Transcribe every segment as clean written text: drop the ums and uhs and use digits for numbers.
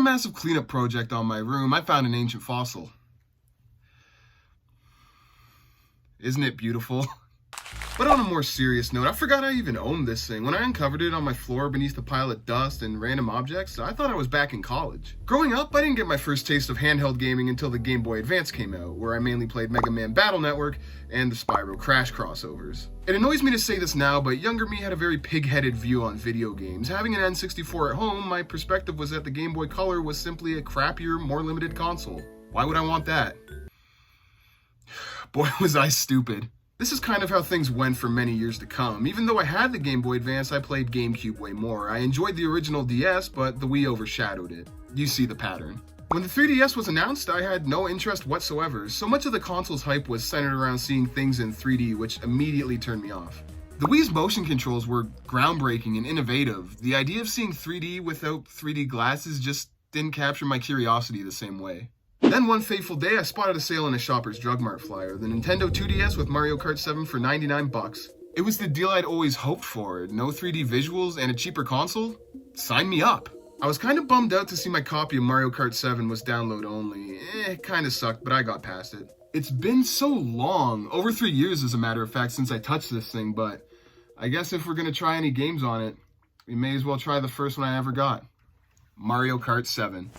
massive cleanup project on my room, I found an ancient fossil. Isn't it beautiful? But on a more serious note, I forgot I even owned this thing. When I uncovered it on my floor beneath a pile of dust and random objects, I thought I was back in college. Growing up, I didn't get my first taste of handheld gaming until the Game Boy Advance came out, where I mainly played Mega Man Battle Network and the Spyro Crash crossovers. It annoys me to say this now, but younger me had a very pig-headed view on video games. Having an N64 at home, my perspective was that the Game Boy Color was simply a crappier, more limited console. Why would I want that? Boy, was I stupid. This is kind of how things went for many years to come. Even though I had the Game Boy Advance, I played GameCube way more. I enjoyed the original DS, but the Wii overshadowed it. You see the pattern. When the 3DS was announced, I had no interest whatsoever. So much of the console's hype was centered around seeing things in 3D, which immediately turned me off. The Wii's motion controls were groundbreaking and innovative. The idea of seeing 3D without 3D glasses just didn't capture my curiosity the same way. Then one fateful day, I spotted a sale in a Shoppers Drug Mart flyer, the Nintendo 2DS with Mario Kart 7 for 99 bucks. It was the deal I'd always hoped for. No 3D visuals and a cheaper console? Sign me up. I was kind of bummed out to see my copy of Mario Kart 7 was download only. It kinda sucked, but I got past it. It's been so long, over 3 years as a matter of fact, since I touched this thing, but I guess if we're gonna try any games on it, we may as well try the first one I ever got. Mario Kart 7.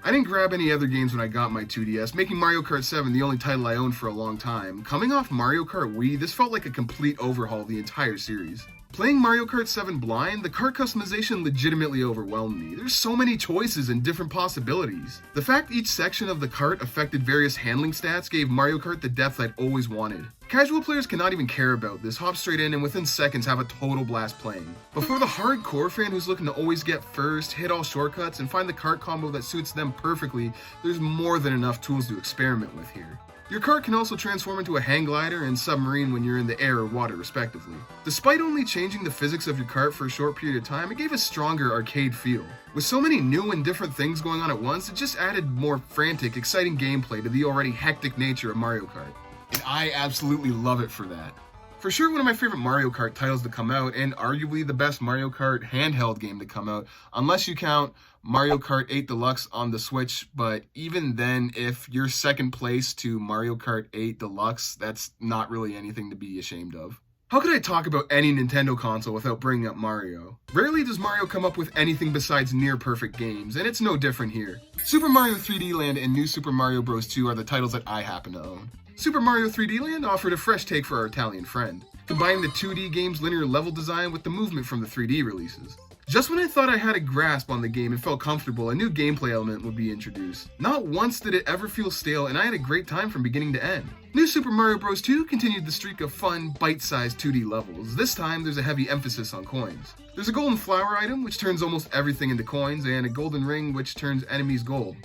I didn't grab any other games when I got my 2DS, making Mario Kart 7 the only title I owned for a long time. Coming off Mario Kart Wii, this felt like a complete overhaul of the entire series. Playing Mario Kart 7 blind, the kart customization legitimately overwhelmed me. There's so many choices and different possibilities. The fact each section of the kart affected various handling stats gave Mario Kart the depth I'd always wanted. Casual players cannot even care about this, hop straight in and within seconds have a total blast playing. But for the hardcore fan who's looking to always get first, hit all shortcuts, and find the kart combo that suits them perfectly, there's more than enough tools to experiment with here. Your kart can also transform into a hang glider and submarine when you're in the air or water respectively. Despite only changing the physics of your kart for a short period of time, it gave a stronger arcade feel. With so many new and different things going on at once, it just added more frantic, exciting gameplay to the already hectic nature of Mario Kart. And I absolutely love it for that. For sure one of my favorite Mario Kart titles to come out, and arguably the best Mario Kart handheld game to come out, unless you count Mario Kart 8 Deluxe on the Switch, but even then, if you're second place to Mario Kart 8 Deluxe, that's not really anything to be ashamed of. How could I talk about any Nintendo console without bringing up Mario? Rarely does Mario come up with anything besides near-perfect games, and it's no different here. Super Mario 3D Land and New Super Mario Bros. 2 are the titles that I happen to own. Super Mario 3D Land offered a fresh take for our Italian friend, combining the 2D game's linear level design with the movement from the 3D releases. Just when I thought I had a grasp on the game and felt comfortable, a new gameplay element would be introduced. Not once did it ever feel stale, and I had a great time from beginning to end. New Super Mario Bros. 2 continued the streak of fun, bite-sized 2D levels. This time, there's a heavy emphasis on coins. There's a golden flower item, which turns almost everything into coins, and a golden ring, which turns enemies gold.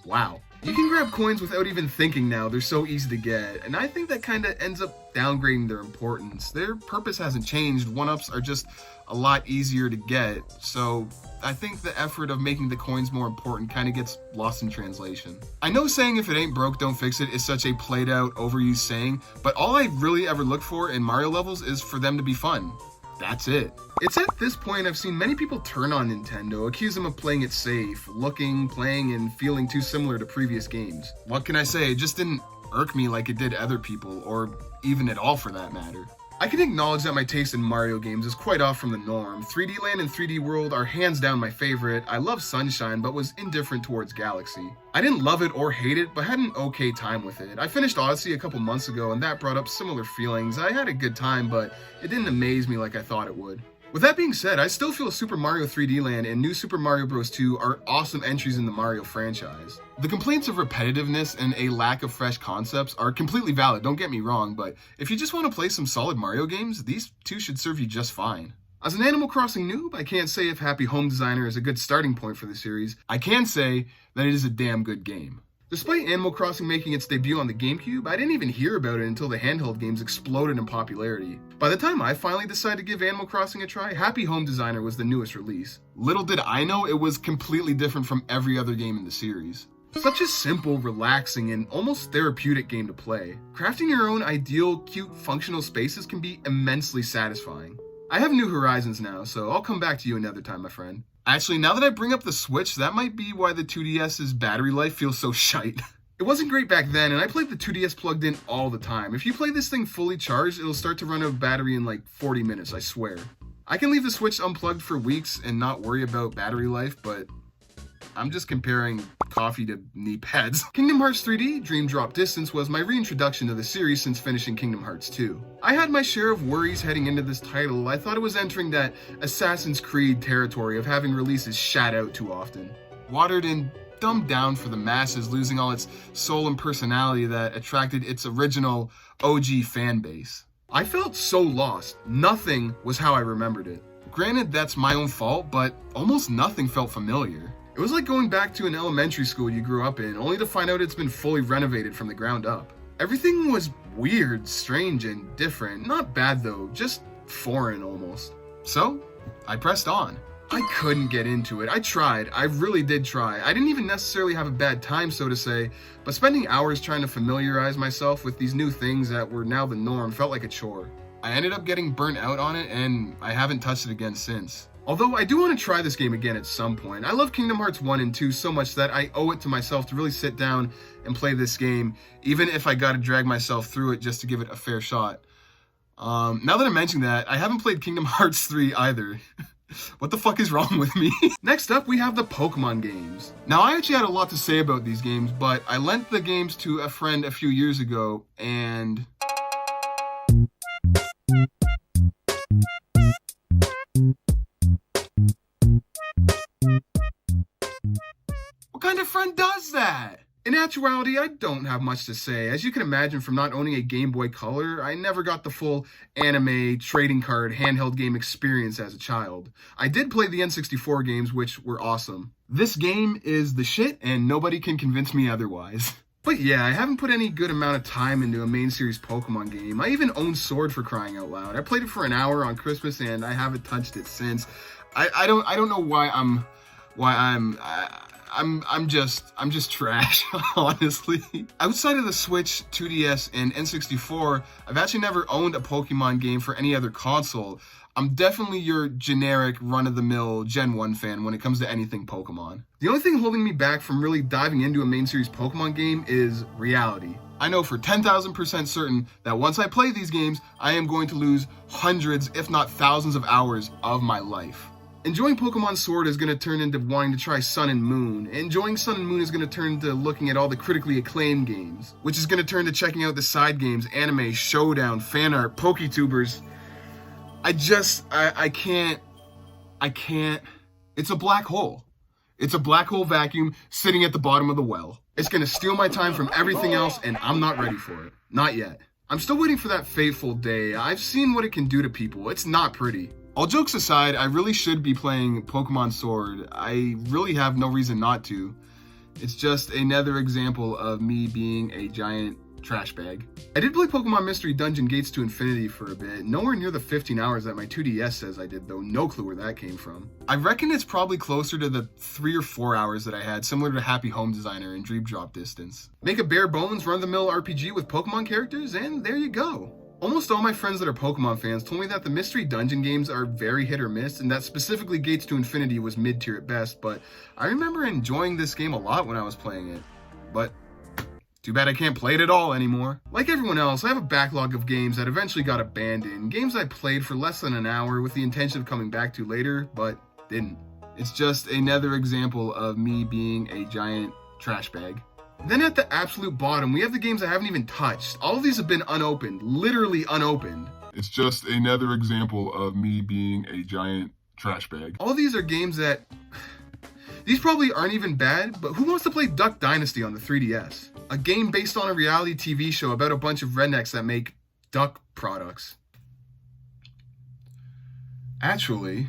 Wow. You can grab coins without even thinking now, they're so easy to get, and I think that kinda ends up downgrading their importance. Their purpose hasn't changed, 1-ups are just a lot easier to get, so I think the effort of making the coins more important kinda gets lost in translation. I know saying if it ain't broke, don't fix it is such a played out, overused saying, but all I really ever look for in Mario levels is for them to be fun. That's it. It's at this point I've seen many people turn on Nintendo, accuse them of playing it safe, looking, playing, and feeling too similar to previous games. What can I say? It just didn't irk me like it did other people, or even at all for that matter. I can acknowledge that my taste in Mario games is quite off from the norm. 3D Land and 3D World are hands down my favorite. I love Sunshine, but was indifferent towards Galaxy. I didn't love it or hate it, but had an okay time with it. I finished Odyssey a couple months ago, and that brought up similar feelings. I had a good time, but it didn't amaze me like I thought it would. With that being said, I still feel Super Mario 3D Land and New Super Mario Bros. 2 are awesome entries in the Mario franchise. The complaints of repetitiveness and a lack of fresh concepts are completely valid, don't get me wrong, but if you just want to play some solid Mario games, these two should serve you just fine. As an Animal Crossing noob, I can't say if Happy Home Designer is a good starting point for the series. I can say that it is a damn good game. Despite Animal Crossing making its debut on the GameCube, I didn't even hear about it until the handheld games exploded in popularity. By the time I finally decided to give Animal Crossing a try, Happy Home Designer was the newest release. Little did I know it was completely different from every other game in the series. Such a simple, relaxing, and almost therapeutic game to play. Crafting your own ideal, cute, functional spaces can be immensely satisfying. I have new horizons now, so I'll come back to you another time, my friend. Actually, now that I bring up the Switch, that might be why the 2DS's battery life feels so shite. It wasn't great back then, and I played the 2DS plugged in all the time. If you play this thing fully charged, it'll start to run out of battery in like 40 minutes, I swear. I can leave the Switch unplugged for weeks and not worry about battery life, but I'm just comparing coffee to knee pads. Kingdom Hearts 3D Dream Drop Distance was my reintroduction to the series since finishing Kingdom Hearts 2. I had my share of worries heading into this title. I thought it was entering that Assassin's Creed territory of having releases shat out too often. Watered and dumbed down for the masses, losing all its soul and personality that attracted its original OG fan base. I felt so lost. Nothing was how I remembered it. Granted, that's my own fault, but almost nothing felt familiar. It was like going back to an elementary school you grew up in, only to find out it's been fully renovated from the ground up. Everything was weird, strange, and different. Not bad though, just foreign almost. So, I pressed on. I couldn't get into it. I tried. I really did try. I didn't even necessarily have a bad time, so to say, but spending hours trying to familiarize myself with these new things that were now the norm felt like a chore. I ended up getting burnt out on it, and I haven't touched it again since. Although I do want to try this game again at some point. I love Kingdom Hearts 1 and 2 so much that I owe it to myself to really sit down and play this game, even if I gotta drag myself through it just to give it a fair shot. Now that I'm mentioning that, I haven't played Kingdom Hearts 3 either. What the fuck is wrong with me? Next up, we have the Pokemon games. Now, I actually had a lot to say about these games, but I lent the games to a friend a few years ago, and what kind of friend does that? In actuality, I don't have much to say. As you can imagine from not owning a Game Boy Color, I never got the full anime, trading card, handheld game experience as a child. I did play the N64 games, which were awesome. This game is the shit, and nobody can convince me otherwise. But yeah, I haven't put any good amount of time into a main series Pokemon game. I even own Sword, for crying out loud. I played it for an hour on Christmas, and I haven't touched it since. I don't know why I'm just trash, honestly. Outside of the Switch, 2DS, and N64, I've actually never owned a Pokemon game for any other console. I'm definitely your generic run-of-the-mill Gen 1 fan when it comes to anything Pokemon. The only thing holding me back from really diving into a main series Pokemon game is reality. I know for 10,000% certain that once I play these games, I am going to lose hundreds, if not thousands of hours of my life. Enjoying Pokemon Sword is going to turn into wanting to try Sun and Moon. Enjoying Sun and Moon is going to turn into looking at all the critically acclaimed games, which is going to turn to checking out the side games, anime, showdown, fan art, Poketubers. I can't. It's a black hole. It's a black hole vacuum sitting at the bottom of the well. It's going to steal my time from everything else, and I'm not ready for it. Not yet. I'm still waiting for that fateful day. I've seen what it can do to people. It's not pretty. All jokes aside, I really should be playing Pokemon Sword. I really have no reason not to. It's just another example of me being a giant trash bag. I did play Pokemon Mystery Dungeon Gates to Infinity for a bit. Nowhere near the 15 hours that my 2DS says I did, though. No clue where that came from. I reckon it's probably closer to the 3 or 4 hours that I had, similar to Happy Home Designer and Dream Drop Distance. Make a bare bones run-of-the-mill RPG with Pokemon characters, and there you go. Almost all my friends that are Pokemon fans told me that the Mystery Dungeon games are very hit or miss, and that specifically Gates to Infinity was mid-tier at best, but I remember enjoying this game a lot when I was playing it. But too bad I can't play it at all anymore. Like everyone else, I have a backlog of games that eventually got abandoned, games I played for less than an hour with the intention of coming back to later, but didn't. It's just another example of me being a giant trash bag. Then at the absolute bottom, we have the games I haven't even touched. All of these have been unopened, literally unopened. It's just another example of me being a giant trash bag. All these are games that, these probably aren't even bad, but who wants to play Duck Dynasty on the 3DS? A game based on a reality TV show about a bunch of rednecks that make duck products. Actually,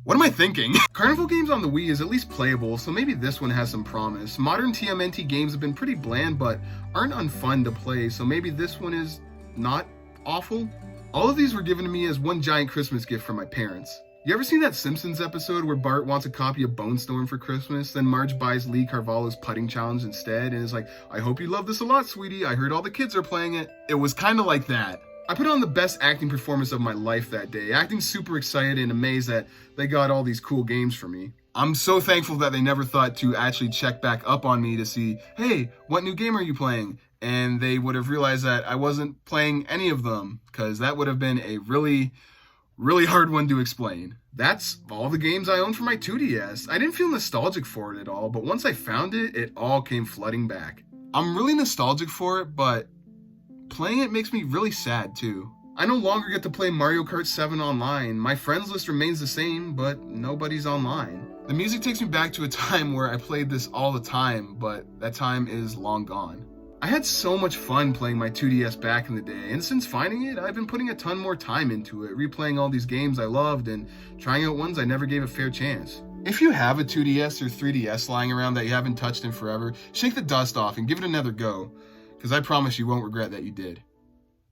what am I thinking? Carnival games on the Wii is at least playable, so maybe this one has some promise. Modern TMNT games have been pretty bland, but aren't unfun to play, so maybe this one is not awful? All of these were given to me as one giant Christmas gift from my parents. You ever seen that Simpsons episode where Bart wants a copy of Bone Storm for Christmas, then Marge buys Lee Carvalho's putting challenge instead and is like, I hope you love this a lot, sweetie, I heard all the kids are playing it. It was kind of like that. I put on the best acting performance of my life that day, acting super excited and amazed that they got all these cool games for me. I'm so thankful that they never thought to actually check back up on me to see, hey, what new game are you playing? And they would have realized that I wasn't playing any of them, because that would have been a really hard one to explain. That's all the games I own for my 2DS. I didn't feel nostalgic for it at all, but once I found it, it all came flooding back. I'm really nostalgic for it, but playing it makes me really sad too. I no longer get to play Mario Kart 7 online. My friends list remains the same, but nobody's online. The music takes me back to a time where I played this all the time, but that time is long gone. I had so much fun playing my 2DS back in the day, and since finding it, I've been putting a ton more time into it, replaying all these games I loved and trying out ones I never gave a fair chance. If you have a 2DS or 3DS lying around that you haven't touched in forever, shake the dust off and give it another go, because I promise you won't regret that you did.